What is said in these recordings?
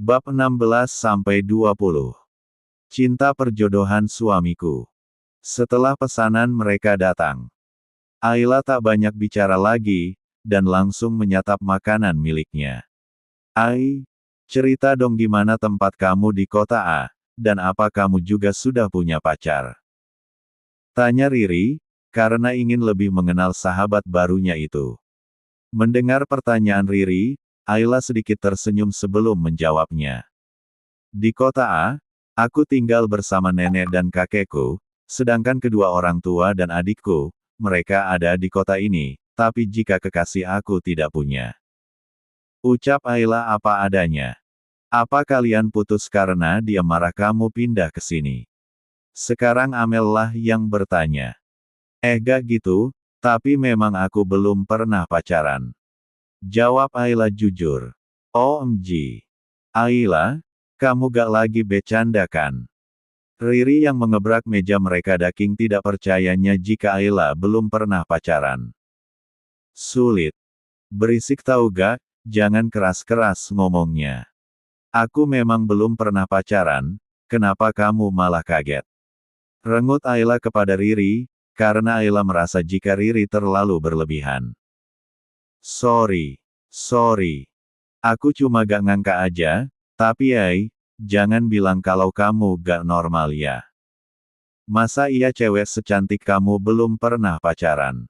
Bab 16-20. Cinta perjodohan suamiku. Setelah pesanan mereka datang, Ayla tak banyak bicara lagi, dan langsung menyantap makanan miliknya. "Ai, cerita dong gimana tempat kamu di kota A, dan apa kamu juga sudah punya pacar?" tanya Riri, karena ingin lebih mengenal sahabat barunya itu. Mendengar pertanyaan Riri, Ayla sedikit tersenyum sebelum menjawabnya. "Di kota A, aku tinggal bersama nenek dan kakekku, sedangkan kedua orang tua dan adikku, mereka ada di kota ini, tapi jika kekasih aku tidak punya." Ucap Ayla apa adanya. "Apa kalian putus karena dia marah kamu pindah ke sini?" Sekarang Amel lah yang bertanya. Gak gitu, tapi memang aku belum pernah pacaran," jawab Ayla jujur. "OMG. Ayla, kamu gak lagi bercanda kan?" Riri yang mengebrak meja mereka daking tidak percayanya jika Ayla belum pernah pacaran. "Sulit. Berisik tahu gak, jangan keras-keras ngomongnya. Aku memang belum pernah pacaran, kenapa kamu malah kaget?" rengut Ayla kepada Riri, karena Ayla merasa jika Riri terlalu berlebihan. Sorry. Aku cuma gak ngangka aja, tapi jangan bilang kalau kamu gak normal ya. Masa iya cewek secantik kamu belum pernah pacaran?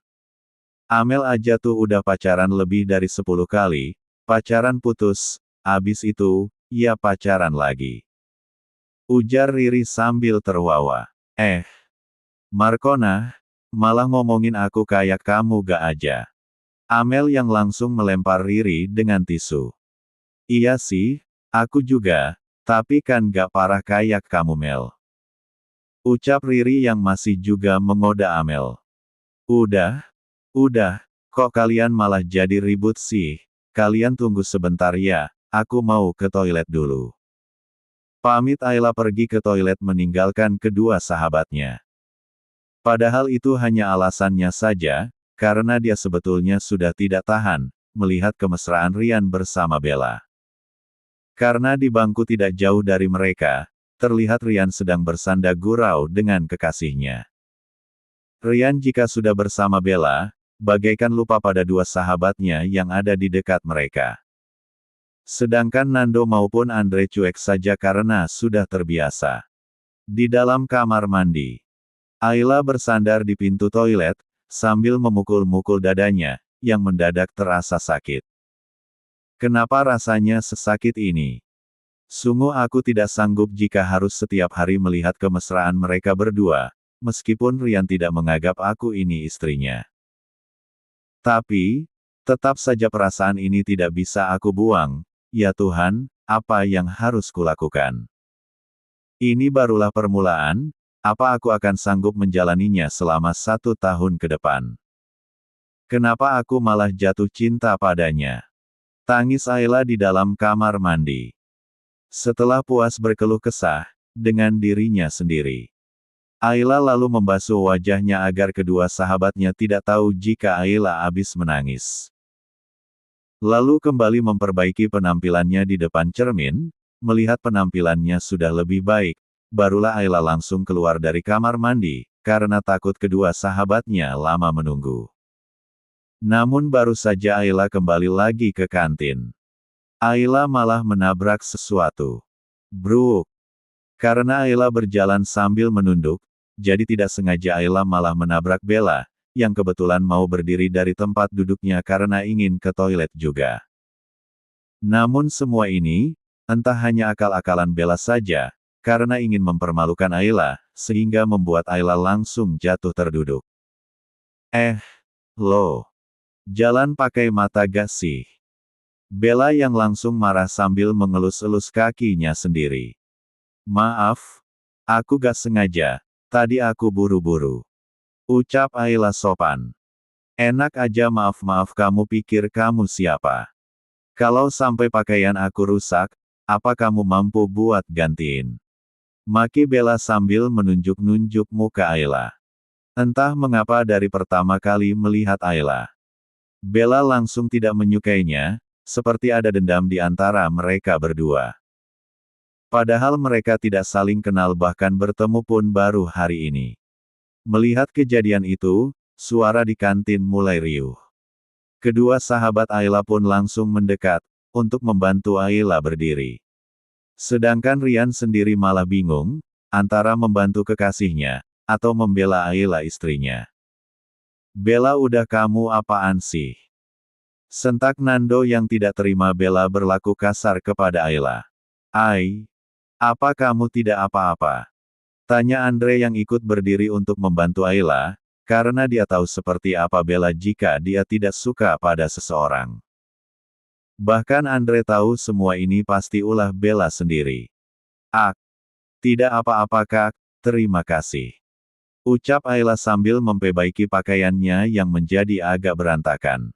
Amel aja tuh udah pacaran lebih dari 10 kali, pacaran putus, abis itu, ya pacaran lagi. Ujar Riri sambil terwawa. Markona, malah ngomongin aku kayak kamu gak aja. Amel yang langsung melempar Riri dengan tisu. Iya sih, aku juga, tapi kan gak parah kayak kamu Mel. Ucap Riri yang masih juga mengoda Amel. Udah, kok kalian malah jadi ribut sih, kalian tunggu sebentar ya, aku mau ke toilet dulu. Pamit Ayla pergi ke toilet meninggalkan kedua sahabatnya. Padahal itu hanya alasannya saja, karena dia sebetulnya sudah tidak tahan, melihat kemesraan Rian bersama Bella. Karena di bangku tidak jauh dari mereka, terlihat Rian sedang bersanda gurau dengan kekasihnya. Rian jika sudah bersama Bella, bagaikan lupa pada dua sahabatnya yang ada di dekat mereka. Sedangkan Nando maupun Andre cuek saja karena sudah terbiasa. Di dalam kamar mandi, Ayla bersandar di pintu toilet, sambil memukul-mukul dadanya, yang mendadak terasa sakit. Kenapa rasanya sesakit ini? Sungguh aku tidak sanggup jika harus setiap hari melihat kemesraan mereka berdua, meskipun Rian tidak menganggap aku ini istrinya. Tapi, tetap saja perasaan ini tidak bisa aku buang, ya Tuhan, apa yang harus kulakukan? Ini barulah permulaan, apa aku akan sanggup menjalaninya selama 1 tahun ke depan? Kenapa aku malah jatuh cinta padanya? Tangis Ayla di dalam kamar mandi. Setelah puas berkeluh kesah, dengan dirinya sendiri. Ayla lalu membasuh wajahnya agar kedua sahabatnya tidak tahu jika Ayla habis menangis. Lalu kembali memperbaiki penampilannya di depan cermin, melihat penampilannya sudah lebih baik, barulah Ayla langsung keluar dari kamar mandi, karena takut kedua sahabatnya lama menunggu. Namun baru saja Ayla kembali lagi ke kantin, Ayla malah menabrak sesuatu. Bruk! Karena Ayla berjalan sambil menunduk, jadi tidak sengaja Ayla malah menabrak Bella, yang kebetulan mau berdiri dari tempat duduknya karena ingin ke toilet juga. Namun semua ini, entah hanya akal-akalan Bella saja, karena ingin mempermalukan Ayla, sehingga membuat Ayla langsung jatuh terduduk. Lo! Jalan pakai mata gak sih? Bella yang langsung marah sambil mengelus-elus kakinya sendiri. Maaf, aku gak sengaja, tadi aku buru-buru. Ucap Ayla sopan. Enak aja maaf-maaf kamu pikir kamu siapa? Kalau sampai pakaian aku rusak, apa kamu mampu buat gantiin? Maki Bella sambil menunjuk-nunjuk muka Ayla. Entah mengapa dari pertama kali melihat Ayla, Bella langsung tidak menyukainya, seperti ada dendam di antara mereka berdua. Padahal mereka tidak saling kenal bahkan bertemu pun baru hari ini. Melihat kejadian itu, suara di kantin mulai riuh. Kedua sahabat Ayla pun langsung mendekat, untuk membantu Ayla berdiri. Sedangkan Rian sendiri malah bingung, antara membantu kekasihnya, atau membela Ayla istrinya. Bella, udah, kamu apaan sih? Sentak Nando yang tidak terima Bella berlaku kasar kepada Ayla. Apa kamu tidak apa-apa? Tanya Andre yang ikut berdiri untuk membantu Ayla, karena dia tahu seperti apa Bella jika dia tidak suka pada seseorang. Bahkan Andre tahu semua ini pasti ulah Bella sendiri. Tidak apa-apa kak, terima kasih. Ucap Ayla sambil memperbaiki pakaiannya yang menjadi agak berantakan.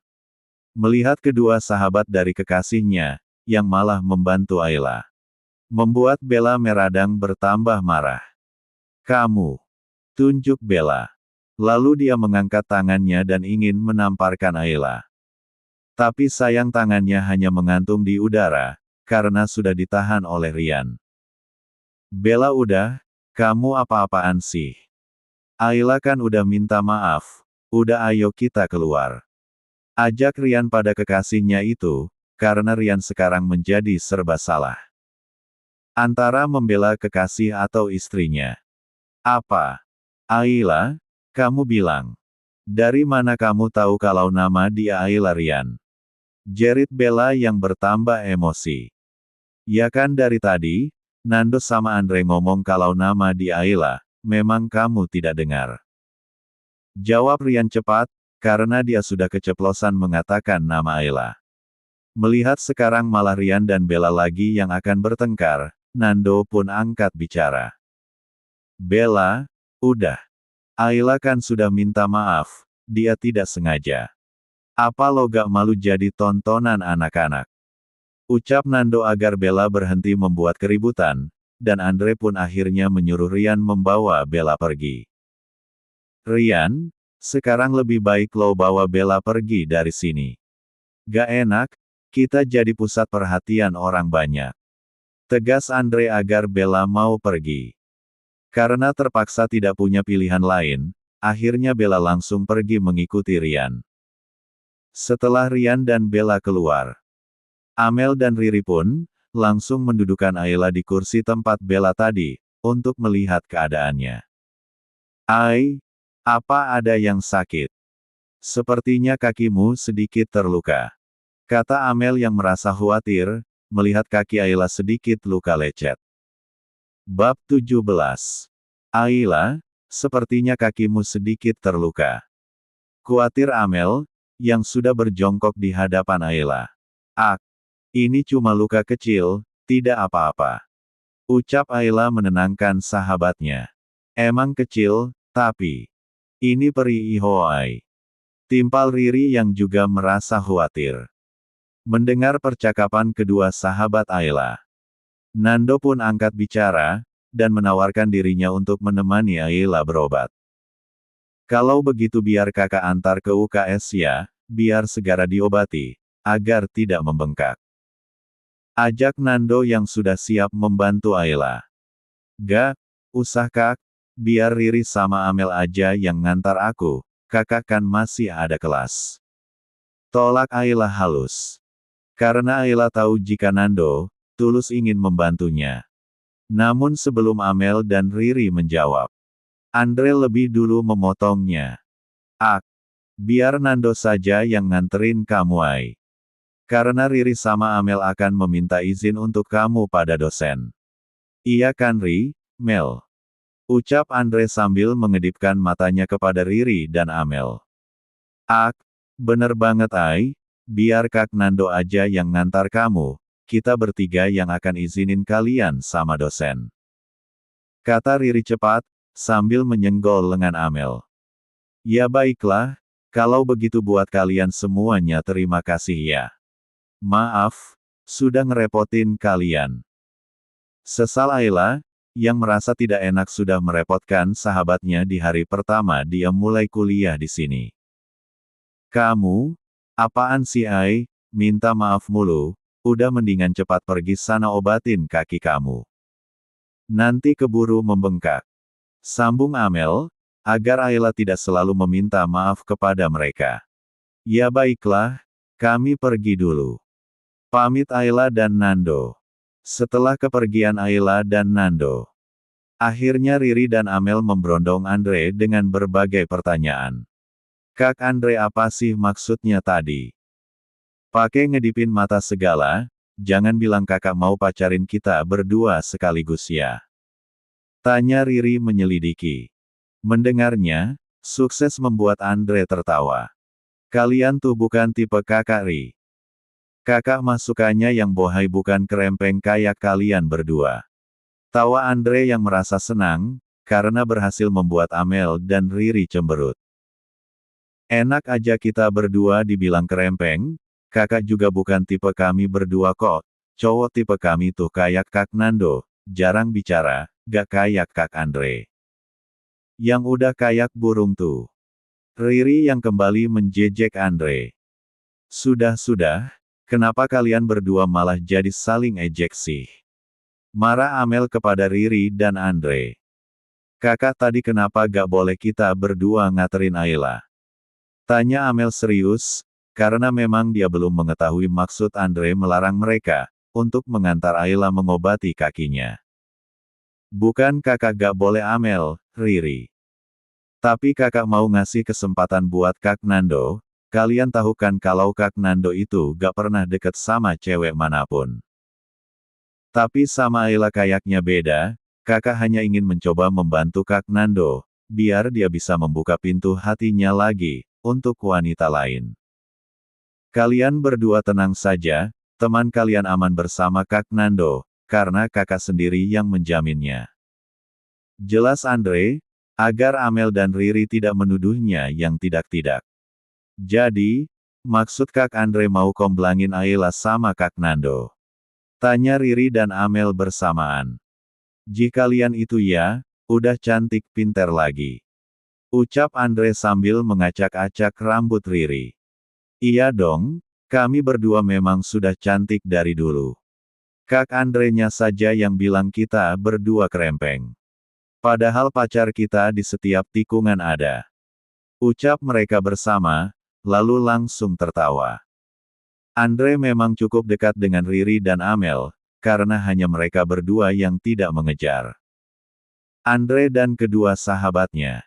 Melihat kedua sahabat dari kekasihnya, yang malah membantu Ayla, membuat Bella meradang bertambah marah. Kamu, tunjuk Bella. Lalu dia mengangkat tangannya dan ingin menamparkan Ayla. Tapi sayang tangannya hanya menggantung di udara, karena sudah ditahan oleh Rian. Bella, udah, kamu apa-apaan sih? Ayla kan udah minta maaf, udah, ayo kita keluar. Ajak Rian pada kekasihnya itu, karena Rian sekarang menjadi serba salah. Antara membela kekasih atau istrinya. Apa? Ayla, kamu bilang. Dari mana kamu tahu kalau nama dia Ayla, Rian? Jerit Bella yang bertambah emosi. Ya kan dari tadi, Nando sama Andre ngomong kalau nama dia Ayla, memang kamu tidak dengar? Jawab Rian cepat, karena dia sudah keceplosan mengatakan nama Ayla. Melihat sekarang malah Rian dan Bella lagi yang akan bertengkar, Nando pun angkat bicara. Bella, udah. Ayla kan sudah minta maaf, dia tidak sengaja. Apa lo gak malu jadi tontonan anak-anak? Ucap Nando agar Bella berhenti membuat keributan, dan Andre pun akhirnya menyuruh Rian membawa Bella pergi. Rian, sekarang lebih baik lo bawa Bella pergi dari sini. Gak enak, kita jadi pusat perhatian orang banyak. Tegas Andre agar Bella mau pergi. Karena terpaksa tidak punya pilihan lain, akhirnya Bella langsung pergi mengikuti Rian. Setelah Rian dan Bella keluar, Amel dan Riri pun langsung mendudukan Ayla di kursi tempat Bella tadi, untuk melihat keadaannya. Apa ada yang sakit? Sepertinya kakimu sedikit terluka. Kata Amel yang merasa khawatir, melihat kaki Ayla sedikit luka lecet. Bab 17. Ayla, sepertinya kakimu sedikit terluka. Khawatir Amel, yang sudah berjongkok di hadapan Ayla. Ini cuma luka kecil, tidak apa-apa. Ucap Ayla menenangkan sahabatnya. Emang kecil, tapi ini peri Ihoai. Timpal Riri yang juga merasa khawatir. Mendengar percakapan kedua sahabat Ayla, Nando pun angkat bicara, dan menawarkan dirinya untuk menemani Ayla berobat. Kalau begitu biar kakak antar ke UKS ya, biar segera diobati, agar tidak membengkak. Ajak Nando yang sudah siap membantu Ayla. Gak usah kak, biar Riri sama Amel aja yang ngantar aku, kakak kan masih ada kelas. Tolak Ayla halus. Karena Ayla tahu jika Nando tulus ingin membantunya. Namun sebelum Amel dan Riri menjawab, Andre lebih dulu memotongnya. Biar Nando saja yang nganterin kamu Ay. Karena Riri sama Amel akan meminta izin untuk kamu pada dosen. Iya kan Ri, Mel? Ucap Andre sambil mengedipkan matanya kepada Riri dan Amel. Bener banget Ay, biar Kak Nando aja yang ngantar kamu, kita bertiga yang akan izinin kalian sama dosen. Kata Riri cepat, sambil menyenggol lengan Amel. Ya baiklah, kalau begitu buat kalian semuanya terima kasih ya. Maaf, sudah ngerepotin kalian. Sesal Ayla, yang merasa tidak enak sudah merepotkan sahabatnya di hari pertama dia mulai kuliah di sini. Kamu, apaan sih Ay, minta maaf mulu, udah mendingan cepat pergi sana obatin kaki kamu. Nanti keburu membengkak. Sambung Amel, agar Ayla tidak selalu meminta maaf kepada mereka. Ya baiklah, kami pergi dulu. Pamit Ayla dan Nando. Setelah kepergian Ayla dan Nando, akhirnya Riri dan Amel memberondong Andre dengan berbagai pertanyaan. Kak Andre, apa sih maksudnya tadi? Pakai ngedipin mata segala, jangan bilang kakak mau pacarin kita berdua sekaligus ya. Tanya Riri menyelidiki. Mendengarnya, sukses membuat Andre tertawa. Kalian tuh bukan tipe kakak Ri. Kakak mah sukanya yang bohai bukan kerempeng kayak kalian berdua. Tawa Andre yang merasa senang, karena berhasil membuat Amel dan Riri cemberut. Enak aja kita berdua dibilang kerempeng, kakak juga bukan tipe kami berdua kok, cowok tipe kami tuh kayak Kak Nando, jarang bicara, gak kayak Kak Andre. Yang udah kayak burung tuh. Riri yang kembali menjejek Andre. Sudah, kenapa kalian berdua malah jadi saling ejek sih? Marah Amel kepada Riri dan Andre. Kakak tadi kenapa gak boleh kita berdua ngaterin Ayla? Tanya Amel serius, karena memang dia belum mengetahui maksud Andre melarang mereka, untuk mengantar Ayla mengobati kakinya. Bukan kakak gak boleh Amel, Riri. Tapi kakak mau ngasih kesempatan buat Kak Nando, kalian tahu kan kalau Kak Nando itu gak pernah deket sama cewek manapun. Tapi sama Ayla kayaknya beda, kakak hanya ingin mencoba membantu Kak Nando, biar dia bisa membuka pintu hatinya lagi, untuk wanita lain. Kalian berdua tenang saja, teman kalian aman bersama Kak Nando, karena kakak sendiri yang menjaminnya. Jelas Andre, agar Amel dan Riri tidak menuduhnya yang tidak-tidak. Jadi, maksud Kak Andre mau komblangin Ayla sama Kak Nando? Tanya Riri dan Amel bersamaan. Jika kalian itu ya, udah cantik pinter lagi. Ucap Andre sambil mengacak-acak rambut Riri. Iya dong, kami berdua memang sudah cantik dari dulu. Kak Andre-nya saja yang bilang kita berdua kerempeng. Padahal pacar kita di setiap tikungan ada. Ucap mereka bersama, lalu langsung tertawa. Andre memang cukup dekat dengan Riri dan Amel, karena hanya mereka berdua yang tidak mengejar Andre dan kedua sahabatnya.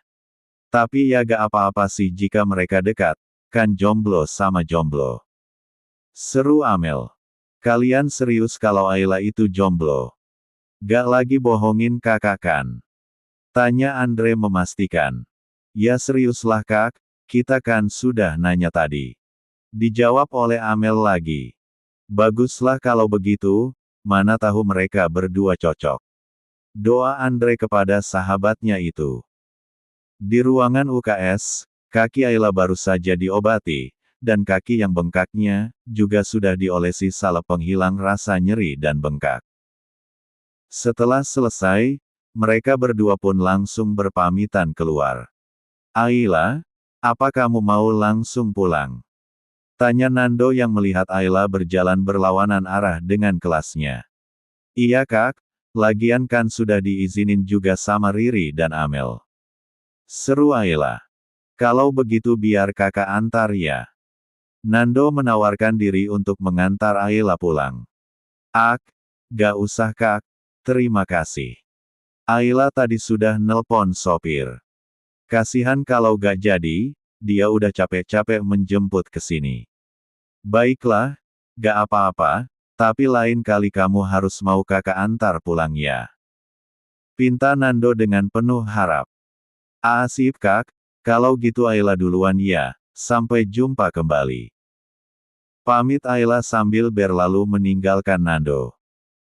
Tapi ya gak apa-apa sih jika mereka dekat, kan jomblo sama jomblo. Seru Amel. Kalian serius kalau Ayla itu jomblo? Gak lagi bohongin kakak kan? Tanya Andre memastikan. Ya seriuslah kak, kita kan sudah nanya tadi. Dijawab oleh Amel lagi. Baguslah kalau begitu, mana tahu mereka berdua cocok. Doa Andre kepada sahabatnya itu. Di ruangan UKS, kaki Ayla baru saja diobati, dan kaki yang bengkaknya, juga sudah diolesi salep penghilang rasa nyeri dan bengkak. Setelah selesai, mereka berdua pun langsung berpamitan keluar. Ayla, apa kamu mau langsung pulang? Tanya Nando yang melihat Ayla berjalan berlawanan arah dengan kelasnya. Iya kak, lagian kan sudah diizinin juga sama Riri dan Amel. Seru Ayla. Kalau begitu biar kakak antar ya. Nando menawarkan diri untuk mengantar Ayla pulang. Gak usah kak, terima kasih. Ayla tadi sudah nelpon sopir. Kasihan kalau gak jadi, dia udah capek-capek menjemput ke sini. Baiklah, gak apa-apa, tapi lain kali kamu harus mau kakak antar pulang ya. Pinta Nando dengan penuh harap. Sip kak, kalau gitu Ayla duluan ya, sampai jumpa kembali. Pamit Ayla sambil berlalu meninggalkan Nando.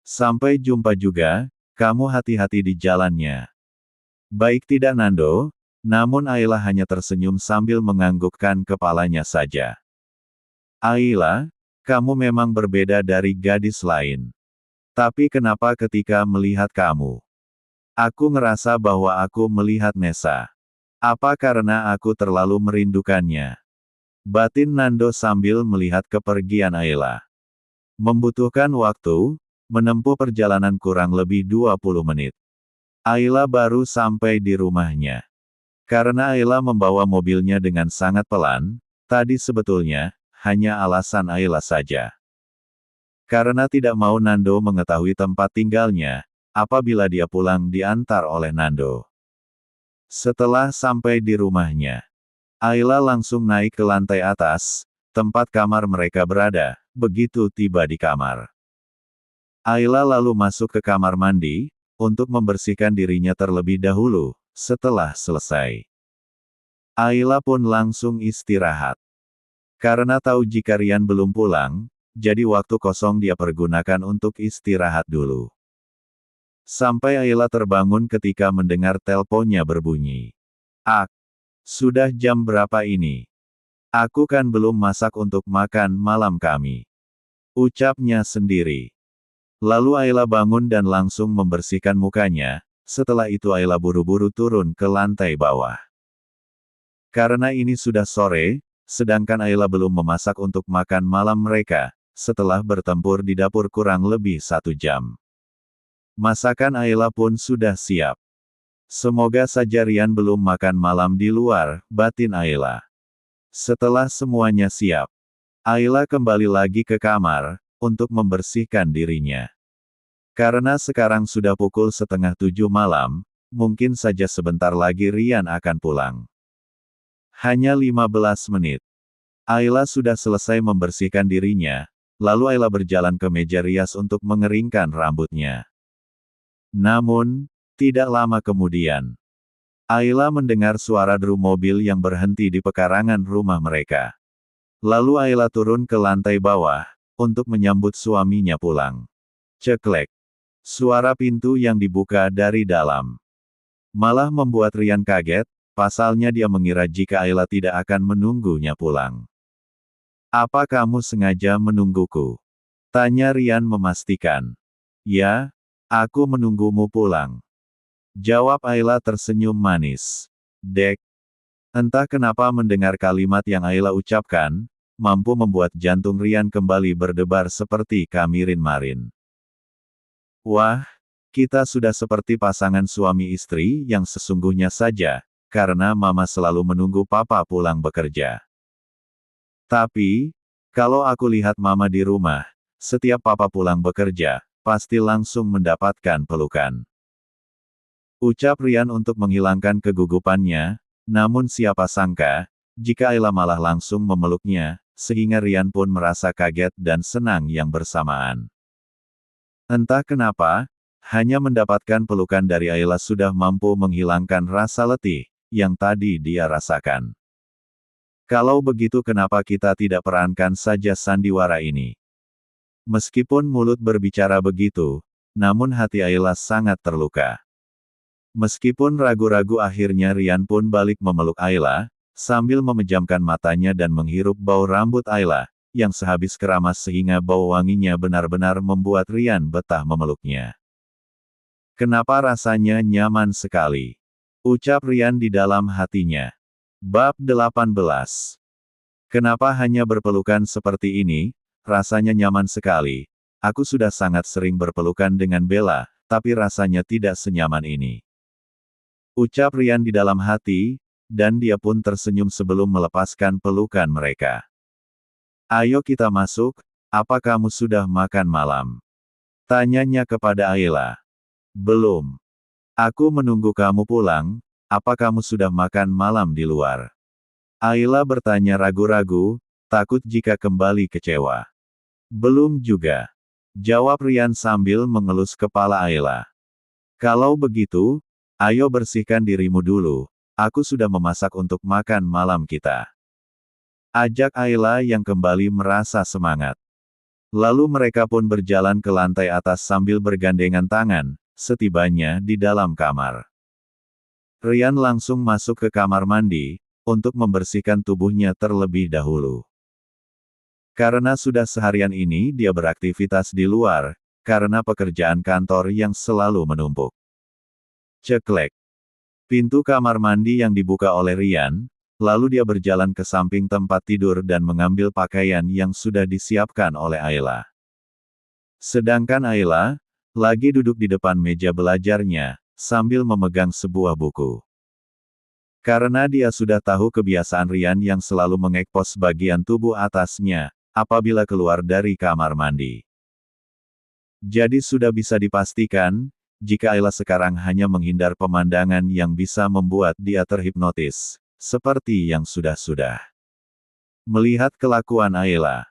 Sampai jumpa juga, kamu hati-hati di jalannya. Baik tidak Nando, namun Ayla hanya tersenyum sambil menganggukkan kepalanya saja. Ayla, kamu memang berbeda dari gadis lain. Tapi kenapa ketika melihat kamu, aku ngerasa bahwa aku melihat Nessa. Apa karena aku terlalu merindukannya? Batin Nando sambil melihat kepergian Ayla. Membutuhkan waktu, menempuh perjalanan kurang lebih 20 menit. Ayla baru sampai di rumahnya. Karena Ayla membawa mobilnya dengan sangat pelan, tadi sebetulnya, hanya alasan Ayla saja. Karena tidak mau Nando mengetahui tempat tinggalnya, apabila dia pulang diantar oleh Nando. Setelah sampai di rumahnya, Ayla langsung naik ke lantai atas, tempat kamar mereka berada, begitu tiba di kamar. Ayla lalu masuk ke kamar mandi, untuk membersihkan dirinya terlebih dahulu. Setelah selesai, Ayla pun langsung istirahat. Karena tahu jika Rian belum pulang, jadi waktu kosong dia pergunakan untuk istirahat dulu. Sampai Ayla terbangun ketika mendengar teleponnya berbunyi. Sudah jam berapa ini? Aku kan belum masak untuk makan malam kami. Ucapnya sendiri. Lalu Ayla bangun dan langsung membersihkan mukanya, setelah itu Ayla buru-buru turun ke lantai bawah. Karena ini sudah sore, sedangkan Ayla belum memasak untuk makan malam mereka, setelah bertempur di dapur kurang lebih 1 jam. Masakan Ayla pun sudah siap. Semoga saja Rian belum makan malam di luar, batin Ayla. Setelah semuanya siap, Ayla kembali lagi ke kamar, untuk membersihkan dirinya. Karena sekarang sudah pukul 6:30 malam, mungkin saja sebentar lagi Rian akan pulang. Hanya 15 menit. Ayla sudah selesai membersihkan dirinya, lalu Ayla berjalan ke meja rias untuk mengeringkan rambutnya. Namun, tidak lama kemudian, Ayla mendengar suara deru mobil yang berhenti di pekarangan rumah mereka. Lalu Ayla turun ke lantai bawah, untuk menyambut suaminya pulang. Ceklek. Suara pintu yang dibuka dari dalam. Malah membuat Rian kaget, pasalnya dia mengira jika Ayla tidak akan menunggunya pulang. Apa kamu sengaja menungguku? Tanya Rian memastikan. Ya, aku menunggumu pulang. Jawab Ayla tersenyum manis. Dek. Entah kenapa mendengar kalimat yang Ayla ucapkan, mampu membuat jantung Rian kembali berdebar seperti kamirin-marin. Wah, kita sudah seperti pasangan suami istri yang sesungguhnya saja, karena Mama selalu menunggu Papa pulang bekerja. Tapi, kalau aku lihat Mama di rumah, setiap Papa pulang bekerja, pasti langsung mendapatkan pelukan. Ucap Rian untuk menghilangkan kegugupannya, namun siapa sangka, jika Ayla malah langsung memeluknya, sehingga Rian pun merasa kaget dan senang yang bersamaan. Entah kenapa, hanya mendapatkan pelukan dari Ayla sudah mampu menghilangkan rasa letih, yang tadi dia rasakan. Kalau begitu kenapa kita tidak perankan saja sandiwara ini? Meskipun mulut berbicara begitu, namun hati Ayla sangat terluka. Meskipun ragu-ragu akhirnya Rian pun balik memeluk Ayla, sambil memejamkan matanya dan menghirup bau rambut Ayla, yang sehabis keramas sehingga bau wanginya benar-benar membuat Rian betah memeluknya. Kenapa rasanya nyaman sekali? Ucap Rian di dalam hatinya. Bab 18. Kenapa hanya berpelukan seperti ini? Rasanya nyaman sekali. Aku sudah sangat sering berpelukan dengan Bella, tapi rasanya tidak senyaman ini. Ucap Rian di dalam hati, dan dia pun tersenyum sebelum melepaskan pelukan mereka. Ayo kita masuk, apa kamu sudah makan malam? Tanyanya kepada Ayla. Belum. Aku menunggu kamu pulang, apa kamu sudah makan malam di luar? Ayla bertanya ragu-ragu, takut jika kembali kecewa. Belum juga. Jawab Rian sambil mengelus kepala Ayla. Kalau begitu, ayo bersihkan dirimu dulu, aku sudah memasak untuk makan malam kita. Ajak Ayla yang kembali merasa semangat. Lalu mereka pun berjalan ke lantai atas sambil bergandengan tangan, setibanya di dalam kamar. Rian langsung masuk ke kamar mandi, untuk membersihkan tubuhnya terlebih dahulu. Karena sudah seharian ini dia beraktivitas di luar, karena pekerjaan kantor yang selalu menumpuk. Ceklek. Pintu kamar mandi yang dibuka oleh Rian, lalu dia berjalan ke samping tempat tidur dan mengambil pakaian yang sudah disiapkan oleh Ayla. Sedangkan Ayla, lagi duduk di depan meja belajarnya, sambil memegang sebuah buku. Karena dia sudah tahu kebiasaan Ryan yang selalu mengekpos bagian tubuh atasnya, apabila keluar dari kamar mandi. Jadi sudah bisa dipastikan, jika Ayla sekarang hanya menghindar pemandangan yang bisa membuat dia terhipnotis, seperti yang sudah-sudah. Melihat kelakuan Ayla,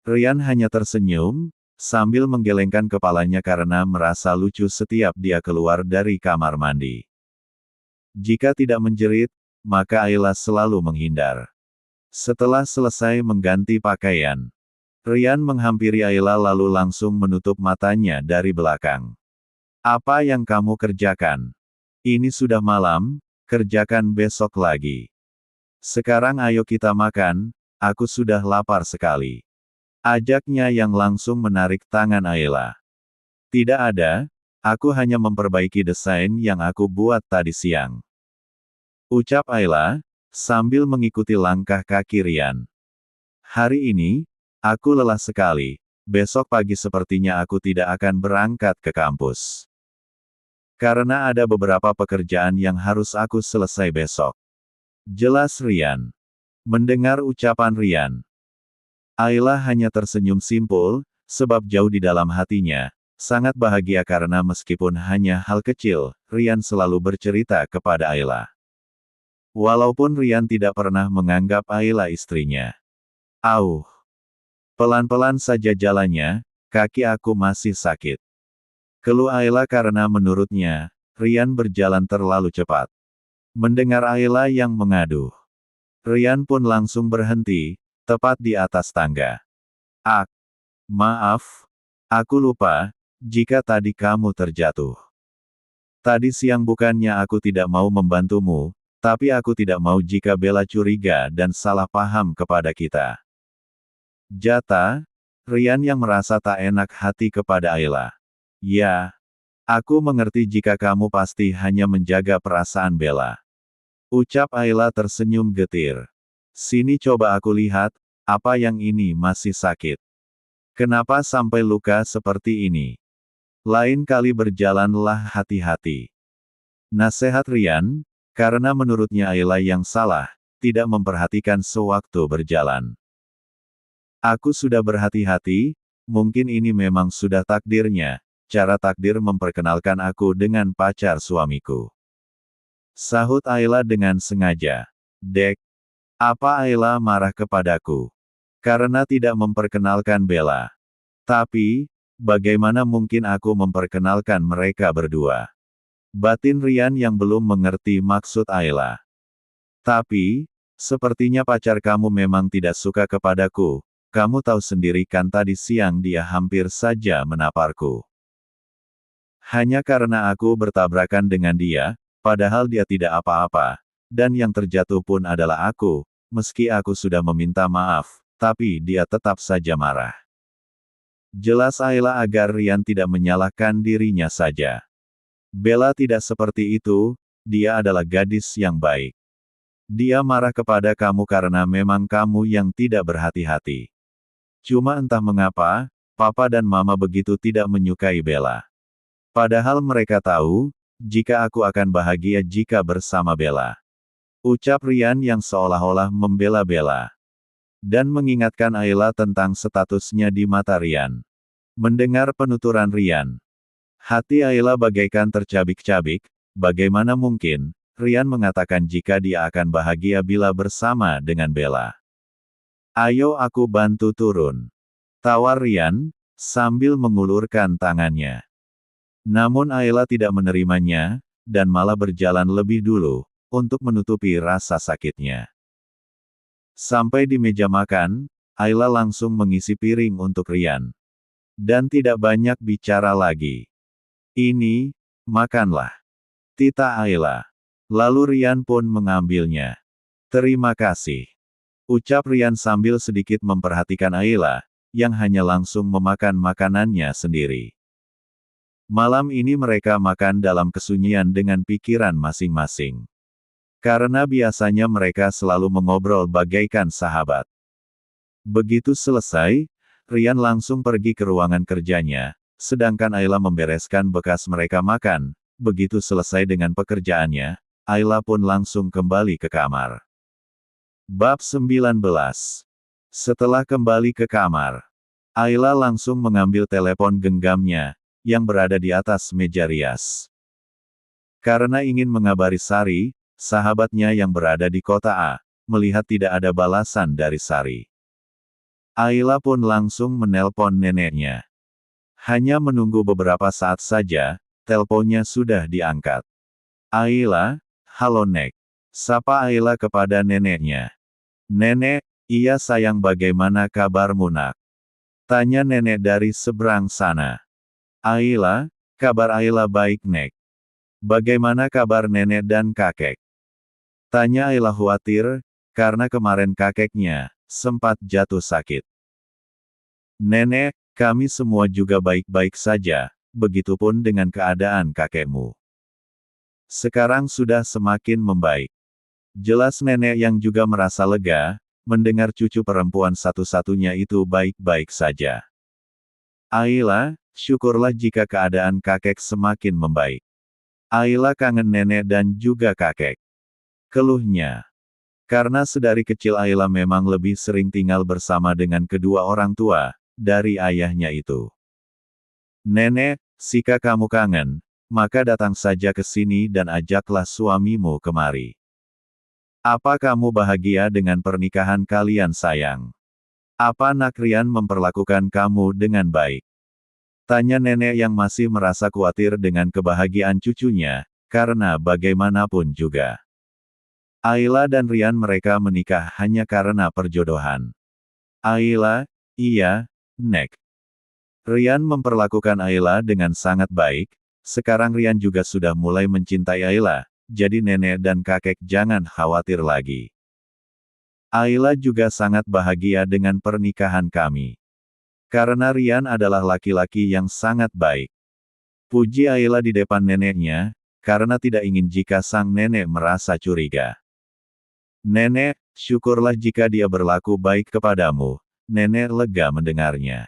Ryan hanya tersenyum, sambil menggelengkan kepalanya karena merasa lucu setiap dia keluar dari kamar mandi. Jika tidak menjerit, maka Ayla selalu menghindar. Setelah selesai mengganti pakaian, Ryan menghampiri Ayla lalu langsung menutup matanya dari belakang. Apa yang kamu kerjakan? Ini sudah malam, kerjakan besok lagi. Sekarang ayo kita makan, aku sudah lapar sekali. Ajaknya yang langsung menarik tangan Ayla. Tidak ada, aku hanya memperbaiki desain yang aku buat tadi siang. Ucap Ayla, sambil mengikuti langkah kaki Ryan. Hari ini, aku lelah sekali, besok pagi sepertinya aku tidak akan berangkat ke kampus. Karena ada beberapa pekerjaan yang harus aku selesai besok. Jelas Ryan. Mendengar ucapan Ryan, Ayla hanya tersenyum simpul, sebab jauh di dalam hatinya, sangat bahagia karena meskipun hanya hal kecil, Ryan selalu bercerita kepada Ayla. Walaupun Ryan tidak pernah menganggap Ayla istrinya. Auh. Pelan-pelan saja jalannya, kaki aku masih sakit. Keluh Ayla karena menurutnya, Ryan berjalan terlalu cepat. Mendengar Ayla yang mengaduh, Ryan pun langsung berhenti, tepat di atas tangga. Maaf, aku lupa, jika tadi kamu terjatuh. Tadi siang bukannya aku tidak mau membantumu, tapi aku tidak mau jika Bella curiga dan salah paham kepada kita. Jata, Ryan yang merasa tak enak hati kepada Ayla. Ya, aku mengerti jika kamu pasti hanya menjaga perasaan Bella. Ucap Ayla tersenyum getir. Sini coba aku lihat, apa yang ini masih sakit. Kenapa sampai luka seperti ini? Lain kali berjalanlah hati-hati. Nasihat Ryan, karena menurutnya Ayla yang salah, tidak memperhatikan sewaktu berjalan. Aku sudah berhati-hati, mungkin ini memang sudah takdirnya, cara takdir memperkenalkan aku dengan pacar suamiku. Sahut Ayla dengan sengaja. Dek, apa Ayla marah kepadaku? Karena tidak memperkenalkan Bella. Tapi, bagaimana mungkin aku memperkenalkan mereka berdua? Batin Ryan yang belum mengerti maksud Ayla. Tapi, sepertinya pacar kamu memang tidak suka kepadaku, kamu tahu sendiri kan tadi siang dia hampir saja menaparku. Hanya karena aku bertabrakan dengan dia, padahal dia tidak apa-apa, dan yang terjatuh pun adalah aku, meski aku sudah meminta maaf, tapi dia tetap saja marah. Jelas Ayla agar Ryan tidak menyalahkan dirinya saja. Bella tidak seperti itu, dia adalah gadis yang baik. Dia marah kepada kamu karena memang kamu yang tidak berhati-hati. Cuma entah mengapa, Papa dan Mama begitu tidak menyukai Bella. Padahal mereka tahu, jika aku akan bahagia jika bersama Bella. Ucap Ryan yang seolah-olah membela Bella. Dan mengingatkan Ayla tentang statusnya di mata Ryan. Mendengar penuturan Ryan, hati Ayla bagaikan tercabik-cabik, bagaimana mungkin, Ryan mengatakan jika dia akan bahagia bila bersama dengan Bella. Ayo aku bantu turun. Tawar Ryan, sambil mengulurkan tangannya. Namun Ayla tidak menerimanya, dan malah berjalan lebih dulu, untuk menutupi rasa sakitnya. Sampai di meja makan, Ayla langsung mengisi piring untuk Ryan. Dan tidak banyak bicara lagi. Ini, makanlah. Tita Ayla. Lalu Ryan pun mengambilnya. Terima kasih. Ucap Ryan sambil sedikit memperhatikan Ayla, yang hanya langsung memakan makanannya sendiri. Malam ini mereka makan dalam kesunyian dengan pikiran masing-masing. Karena biasanya mereka selalu mengobrol bagaikan sahabat. Begitu selesai, Ryan langsung pergi ke ruangan kerjanya, sedangkan Ayla membereskan bekas mereka makan, begitu selesai dengan pekerjaannya, Ayla pun langsung kembali ke kamar. Bab 19. Setelah kembali ke kamar, Ayla langsung mengambil telepon genggamnya, yang berada di atas meja rias. Karena ingin mengabari Sari, sahabatnya yang berada di kota A, melihat tidak ada balasan dari Sari. Ayla pun langsung menelpon neneknya. Hanya menunggu beberapa saat saja, teleponnya sudah diangkat. Ayla, halo Nek. Sapa Ayla kepada neneknya. Nenek, iya sayang, bagaimana kabarmu Nak? Tanya nenek dari seberang sana. Ayla, kabar Ayla baik Nek. Bagaimana kabar nenek dan kakek? Tanya Ayla khawatir, karena kemarin kakeknya sempat jatuh sakit. Nenek, kami semua juga baik-baik saja, begitupun dengan keadaan kakekmu. Sekarang sudah semakin membaik. Jelas nenek yang juga merasa lega, mendengar cucu perempuan satu-satunya itu baik-baik saja. Ayla, syukurlah jika keadaan kakek semakin membaik. Ayla kangen nenek dan juga kakek. Keluhnya. Karena sedari kecil Ayla memang lebih sering tinggal bersama dengan kedua orang tua, dari ayahnya itu. Nenek, jika kamu kangen, maka datang saja ke sini dan ajaklah suamimu kemari. Apa kamu bahagia dengan pernikahan kalian sayang? Apa Nak Rian memperlakukan kamu dengan baik? Tanya nenek yang masih merasa khawatir dengan kebahagiaan cucunya, karena bagaimanapun juga. Ayla dan Rian mereka menikah hanya karena perjodohan. Ayla, iya, Nek. Rian memperlakukan Ayla dengan sangat baik, sekarang Rian juga sudah mulai mencintai Ayla, jadi nenek dan kakek jangan khawatir lagi. Ayla juga sangat bahagia dengan pernikahan kami. Karena Rian adalah laki-laki yang sangat baik. Puji Ayla di depan neneknya, karena tidak ingin jika sang nenek merasa curiga. Nenek, syukurlah jika dia berlaku baik kepadamu, nenek lega mendengarnya.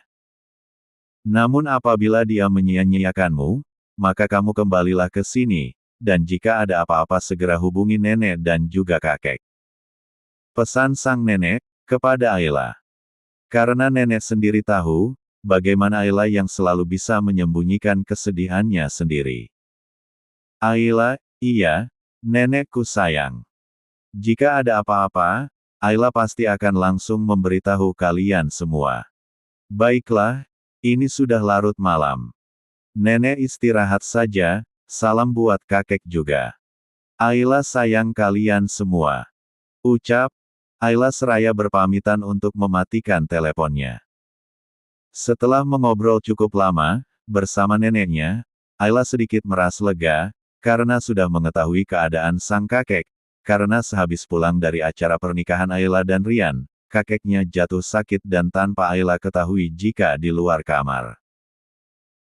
Namun apabila dia menyia-nyiakanmu, maka kamu kembalilah ke sini, dan jika ada apa-apa segera hubungi nenek dan juga kakek. Pesan sang nenek, kepada Ayla. Karena nenek sendiri tahu, bagaimana Ayla yang selalu bisa menyembunyikan kesedihannya sendiri. Ayla, iya, nenekku sayang. Jika ada apa-apa, Ayla pasti akan langsung memberitahu kalian semua. Baiklah, ini sudah larut malam. Nenek istirahat saja, salam buat kakek juga. Ayla sayang kalian semua. Ucap, Ayla seraya berpamitan untuk mematikan teleponnya. Setelah mengobrol cukup lama, bersama neneknya, Ayla sedikit merasa lega, karena sudah mengetahui keadaan sang kakek, karena sehabis pulang dari acara pernikahan Ayla dan Rian, kakeknya jatuh sakit dan tanpa Ayla ketahui jika di luar kamar.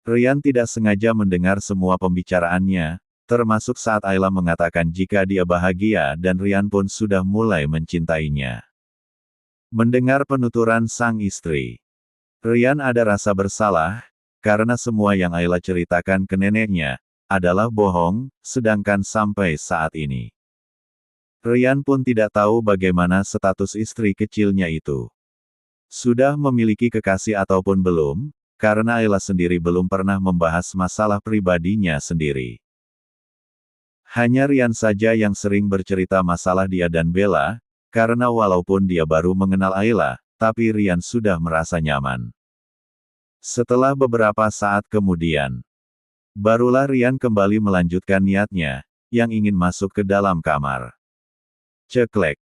Rian tidak sengaja mendengar semua pembicaraannya, termasuk saat Ayla mengatakan jika dia bahagia dan Rian pun sudah mulai mencintainya. Mendengar penuturan sang istri, Rian ada rasa bersalah, karena semua yang Ayla ceritakan ke neneknya, adalah bohong, sedangkan sampai saat ini. Rian pun tidak tahu bagaimana status istri kecilnya itu. Sudah memiliki kekasih ataupun belum, karena Ayla sendiri belum pernah membahas masalah pribadinya sendiri. Hanya Rian saja yang sering bercerita masalah dia dan Bella, karena walaupun dia baru mengenal Ayla, tapi Rian sudah merasa nyaman. Setelah beberapa saat kemudian, barulah Rian kembali melanjutkan niatnya, yang ingin masuk ke dalam kamar. Ceklek.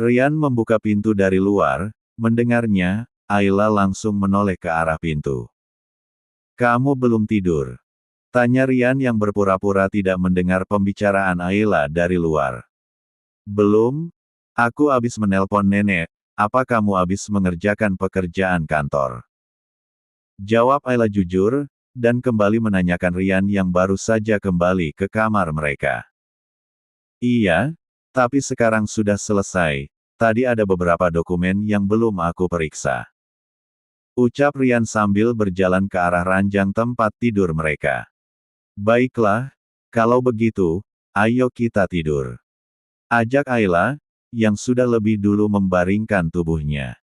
Rian membuka pintu dari luar, mendengarnya, Ayla langsung menoleh ke arah pintu. Kamu belum tidur? Tanya Rian yang berpura-pura tidak mendengar pembicaraan Ayla dari luar. Belum, aku habis menelpon nenek, apa kamu habis mengerjakan pekerjaan kantor? Jawab Ayla jujur, dan kembali menanyakan Rian yang baru saja kembali ke kamar mereka. Iya, tapi sekarang sudah selesai, tadi ada beberapa dokumen yang belum aku periksa. Ucap Rian sambil berjalan ke arah ranjang tempat tidur mereka. Baiklah, Kalau begitu, ayo kita tidur. Ajak Ayla, yang sudah lebih dulu membaringkan tubuhnya.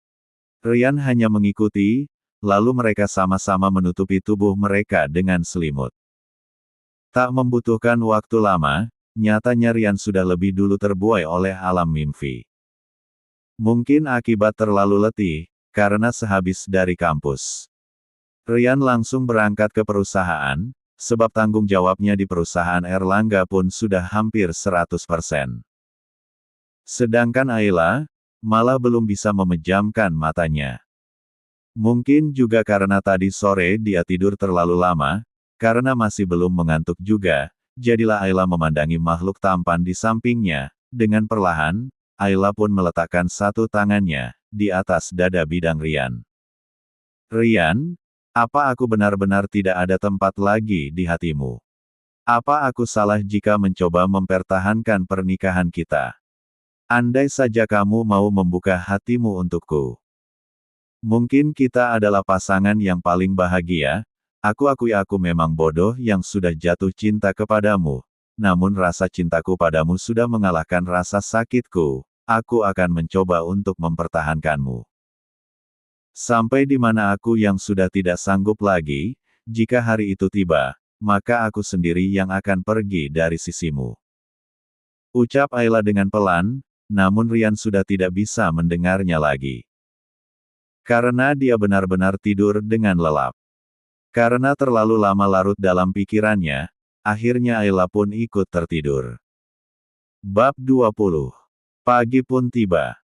Ryan hanya mengikuti, lalu mereka sama-sama menutupi tubuh mereka dengan selimut. Tak membutuhkan waktu lama, nyatanya Ryan sudah lebih dulu terbuai oleh alam mimpi. Mungkin akibat terlalu letih, karena sehabis dari kampus. Ryan langsung berangkat ke perusahaan, sebab tanggung jawabnya di perusahaan Erlangga pun sudah hampir 100%. Sedangkan Ayla, malah belum bisa memejamkan matanya. Mungkin juga karena tadi sore dia tidur terlalu lama, karena masih belum mengantuk juga, jadilah Ayla memandangi makhluk tampan di sampingnya, dengan perlahan, Ayla pun meletakkan satu tangannya, di atas dada bidang Ryan. Ryan, apa aku benar-benar tidak ada tempat lagi di hatimu? Apa aku salah jika mencoba mempertahankan pernikahan kita? Andai saja kamu mau membuka hatimu untukku. Mungkin kita adalah pasangan yang paling bahagia. Aku akui aku memang bodoh yang sudah jatuh cinta kepadamu. Namun rasa cintaku padamu sudah mengalahkan rasa sakitku. Aku akan mencoba untuk mempertahankanmu. Sampai di mana aku yang sudah tidak sanggup lagi, jika hari itu tiba, maka aku sendiri yang akan pergi dari sisimu. Ucap Ayla dengan pelan, namun Ryan sudah tidak bisa mendengarnya lagi. Karena dia benar-benar tidur dengan lelap. Karena terlalu lama larut dalam pikirannya, akhirnya Ayla pun ikut tertidur. Bab 20. Pagi pun tiba.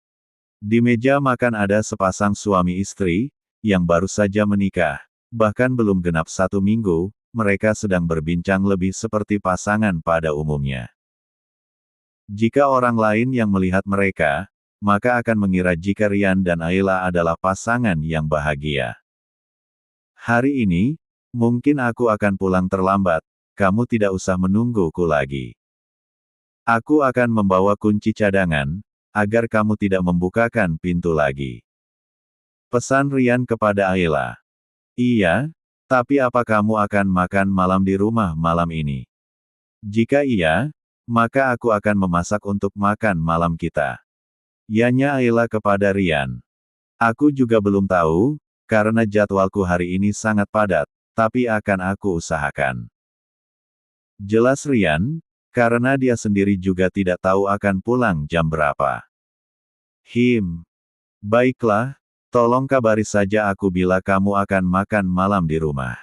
Di meja makan ada sepasang suami istri, yang baru saja menikah, bahkan belum genap 1 minggu, mereka sedang berbincang lebih seperti pasangan pada umumnya. Jika orang lain yang melihat mereka, maka akan mengira jika Ryan dan Ayla adalah pasangan yang bahagia. Hari ini, mungkin aku akan pulang terlambat, kamu tidak usah menungguku lagi. Aku akan membawa kunci cadangan, agar kamu tidak membukakan pintu lagi. Pesan Ryan kepada Ayla. Iya, tapi apa kamu akan makan malam di rumah malam ini? Jika iya, maka aku akan memasak untuk makan malam kita. Yanya Ayla kepada Ryan. Aku juga belum tahu, karena jadwalku hari ini sangat padat, tapi akan aku usahakan. Jelas Ryan, karena dia sendiri juga tidak tahu akan pulang jam berapa. Baiklah, tolong kabari saja aku bila kamu akan makan malam di rumah.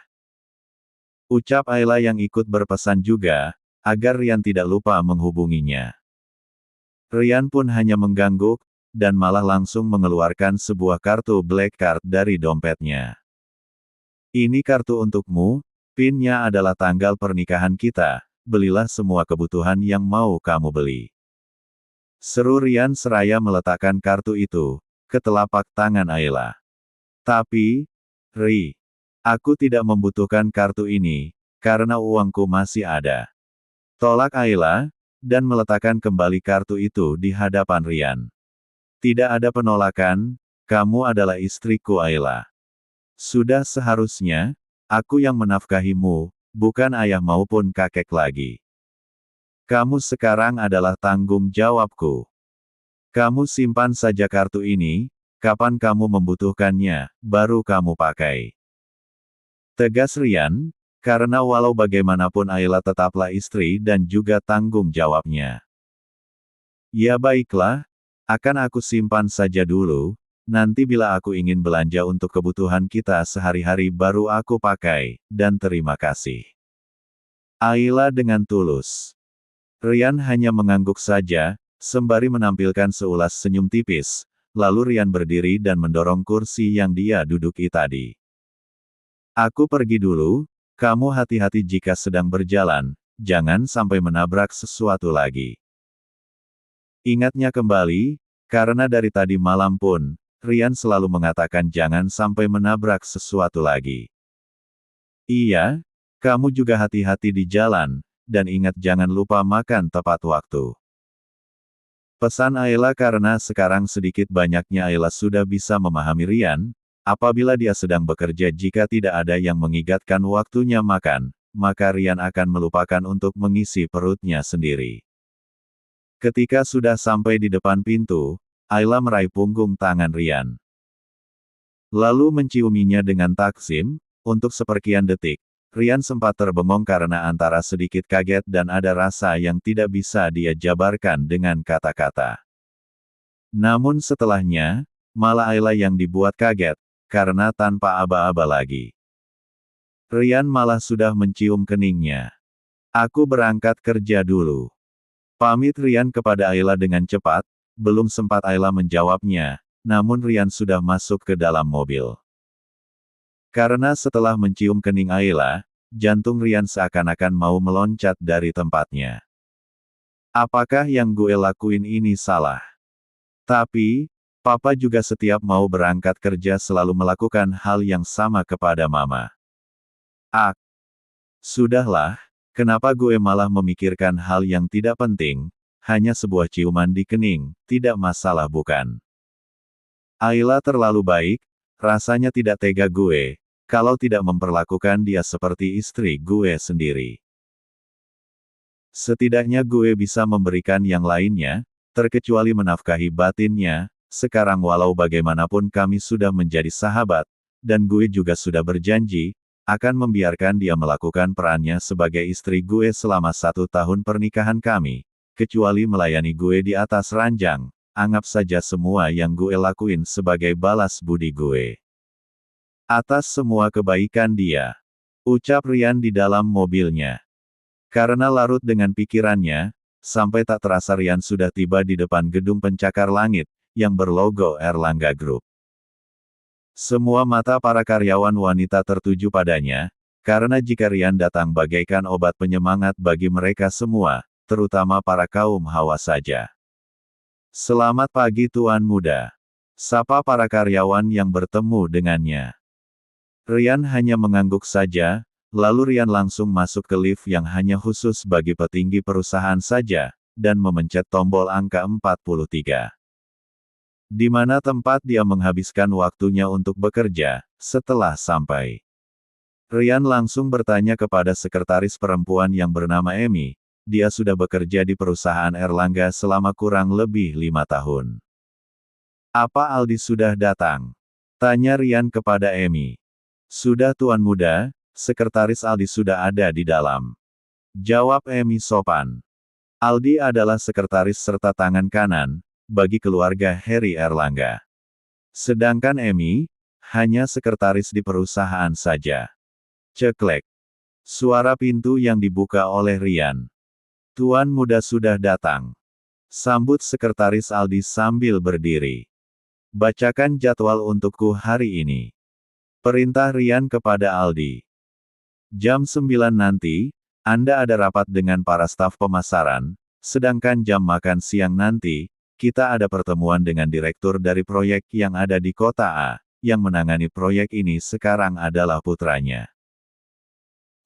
Ucap Ayla yang ikut berpesan juga, agar Ryan tidak lupa menghubunginya. Ryan pun hanya mengangguk, dan malah langsung mengeluarkan sebuah kartu black card dari dompetnya. Ini kartu untukmu, PIN-nya adalah tanggal pernikahan kita, belilah semua kebutuhan yang mau kamu beli. Seru Ryan seraya meletakkan kartu itu, ke telapak tangan Ayla. Tapi, aku tidak membutuhkan kartu ini, karena uangku masih ada. Tolak Ayla, dan meletakkan kembali kartu itu di hadapan Ryan. Tidak ada penolakan, kamu adalah istriku Ayla. Sudah seharusnya, aku yang menafkahimu, bukan ayah maupun kakek lagi. Kamu sekarang adalah tanggung jawabku. Kamu simpan saja kartu ini, kapan kamu membutuhkannya, baru kamu pakai. Tegas Ryan, karena walau bagaimanapun Ayla tetaplah istri dan juga tanggung jawabnya. Ya baiklah, akan aku simpan saja dulu, nanti bila aku ingin belanja untuk kebutuhan kita sehari-hari baru aku pakai, dan terima kasih. Ayla dengan tulus. Ryan hanya mengangguk saja, sembari menampilkan seulas senyum tipis, lalu Ryan berdiri dan mendorong kursi yang dia duduki tadi. Aku pergi dulu, kamu hati-hati jika sedang berjalan, jangan sampai menabrak sesuatu lagi. Ingatnya kembali, karena dari tadi malam pun, Ryan selalu mengatakan jangan sampai menabrak sesuatu lagi. Iya, kamu juga hati-hati di jalan, dan ingat jangan lupa makan tepat waktu. Pesan Ayla karena sekarang sedikit banyaknya Ayla sudah bisa memahami Ryan, apabila dia sedang bekerja jika tidak ada yang mengingatkan waktunya makan, maka Rian akan melupakan untuk mengisi perutnya sendiri. Ketika sudah sampai di depan pintu, Ayla meraih punggung tangan Rian. Lalu menciuminya dengan takzim. Untuk seperkian detik, Rian sempat terbengong karena antara sedikit kaget dan ada rasa yang tidak bisa dia jabarkan dengan kata-kata. Namun setelahnya, malah Ayla yang dibuat kaget, karena tanpa aba-aba lagi. Rian malah sudah mencium keningnya. Aku berangkat kerja dulu. Pamit Rian kepada Ayla dengan cepat, belum sempat Ayla menjawabnya, namun Rian sudah masuk ke dalam mobil. Karena setelah mencium kening Ayla, jantung Rian seakan-akan mau meloncat dari tempatnya. Apakah yang gue lakuin ini salah? Tapi, Papa juga setiap mau berangkat kerja selalu melakukan hal yang sama kepada Mama. Sudahlah, kenapa gue malah memikirkan hal yang tidak penting, hanya sebuah ciuman di kening, tidak masalah bukan? Ayla terlalu baik, rasanya tidak tega gue, kalau tidak memperlakukan dia seperti istri gue sendiri. Setidaknya gue bisa memberikan yang lainnya, terkecuali menafkahi batinnya, sekarang walau bagaimanapun kami sudah menjadi sahabat, dan gue juga sudah berjanji, akan membiarkan dia melakukan perannya sebagai istri gue selama 1 tahun pernikahan kami, kecuali melayani gue di atas ranjang. Anggap saja semua yang gue lakuin sebagai balas budi gue. Atas semua kebaikan dia. Ucap Rian di dalam mobilnya. Karena larut dengan pikirannya, sampai tak terasa Rian sudah tiba di depan gedung pencakar langit, yang berlogo Erlangga Group. Semua mata para karyawan wanita tertuju padanya, karena jika Rian datang bagaikan obat penyemangat bagi mereka semua, terutama para kaum hawa saja. Selamat pagi Tuan Muda. Sapa para karyawan yang bertemu dengannya. Rian hanya mengangguk saja, lalu Rian langsung masuk ke lift yang hanya khusus bagi petinggi perusahaan saja, dan memencet tombol angka 43. Di mana tempat dia menghabiskan waktunya untuk bekerja, setelah sampai. Rian langsung bertanya kepada sekretaris perempuan yang bernama Emi. Dia sudah bekerja di perusahaan Erlangga selama kurang lebih 5 tahun. Apa Aldi sudah datang? Tanya Rian kepada Emi. Sudah Tuan Muda, sekretaris Aldi sudah ada di dalam. Jawab Emi sopan. Aldi adalah sekretaris serta tangan kanan, bagi keluarga Harry Erlangga. Sedangkan Emi, hanya sekretaris di perusahaan saja. Ceklek. Suara pintu yang dibuka oleh Rian. Tuan Muda sudah datang. Sambut sekretaris Aldi sambil berdiri. Bacakan jadwal untukku hari ini. Perintah Rian kepada Aldi. Jam 9 nanti, Anda ada rapat dengan para staf pemasaran, sedangkan jam makan siang nanti, kita ada pertemuan dengan direktur dari proyek yang ada di kota A, yang menangani proyek ini sekarang adalah putranya.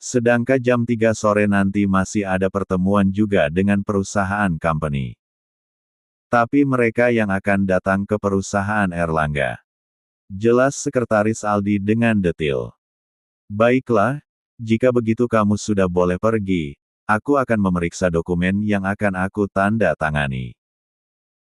Sedangkan jam 3 sore nanti masih ada pertemuan juga dengan perusahaan company. Tapi mereka yang akan datang ke perusahaan Erlangga. Jelas sekretaris Aldi dengan detil. Baiklah, jika begitu kamu sudah boleh pergi, aku akan memeriksa dokumen yang akan aku tanda tangani.